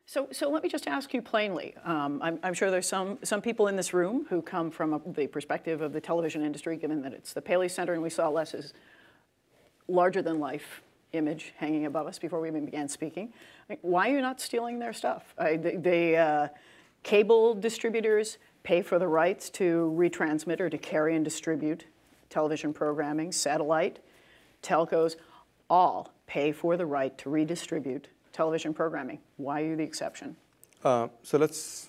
So let me just ask you plainly. I'm sure there's some people in this room who come from the perspective of the television industry, given that it's the Paley Center and we saw Les's larger-than-life image hanging above us before we even began speaking. Why are you not stealing their stuff? Cable distributors pay for the rights to retransmit or to carry and distribute television programming. Satellite, telcos, all pay for the right to redistribute television programming. Why are you the exception? So let's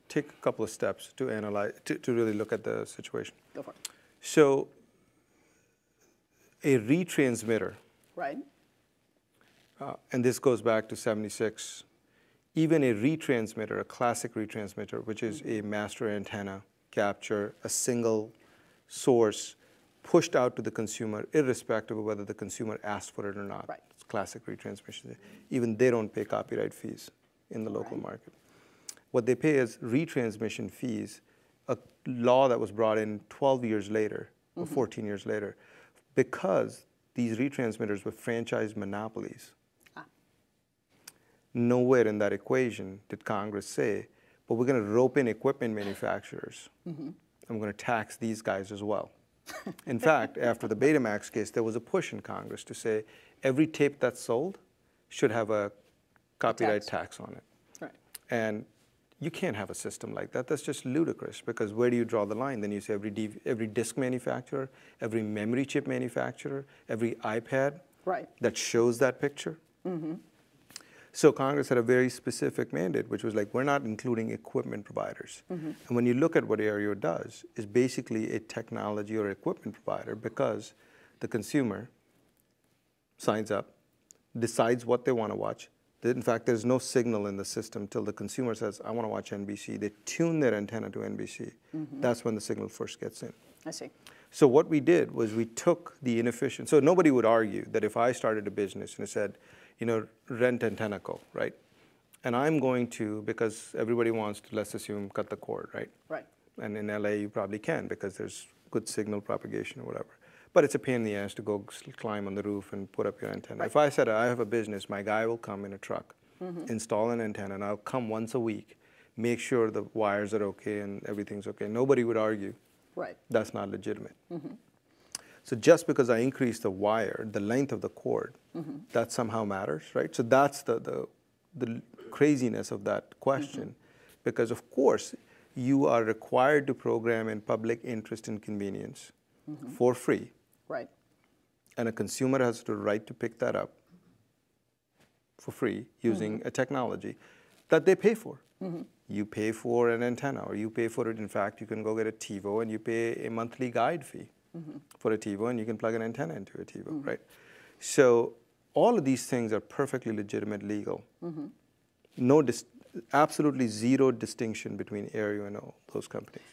take a couple of steps to analyze, to really look at the situation. Go for it. So a retransmitter, right? And this goes back to '76, even a retransmitter, a classic retransmitter, which is a master antenna capture, a single source pushed out to the consumer, irrespective of whether the consumer asked for it or not. Right. It's classic retransmission. Even they don't pay copyright fees in the local market. What they pay is retransmission fees, a law that was brought in 12 years later, or 14 years later, because these retransmitters were franchise monopolies. Nowhere in that equation did Congress say, but we're going to rope in equipment manufacturers, and we're going to tax these guys as well. In fact, after the Betamax case, there was a push in Congress to say every tape that's sold should have a copyright tax on it. Right. And you can't have a system like that. That's just ludicrous, because where do you draw the line? Then you say every disc manufacturer, every memory chip manufacturer, every iPad that shows that picture. So Congress had a very specific mandate, which was like, we're not including equipment providers. And when you look at what Aereo does, is basically a technology or equipment provider, because the consumer signs up, decides what they want to watch. In fact, there's no signal in the system till the consumer says, I want to watch NBC. They tune their antenna to NBC. That's when the signal first gets in. I see. So what we did was we took the inefficient, so nobody would argue that if I started a business and it said, you know, rent antenna co, right? And I'm going to, because everybody wants to, let's assume, cut the cord, right? Right. And in LA, you probably can, because there's good signal propagation or whatever. But it's a pain in the ass to go climb on the roof and put up your antenna. If I said I have a business, my guy will come in a truck, install an antenna, and I'll come once a week, make sure the wires are okay and everything's okay. Nobody would argue that's not legitimate. So just because I increase the wire, the length of the cord, that somehow matters, right? So that's the craziness of that question, because of course you are required to program in public interest and convenience for free. Right. And a consumer has the right to pick that up for free using a technology that they pay for. You pay for an antenna, or you pay for it. In fact, you can go get a TiVo and you pay a monthly guide fee for a TiVo, and you can plug an antenna into a TiVo, right? So all of these things are perfectly legitimate, legal. No, absolutely zero distinction between Aereo and all those companies.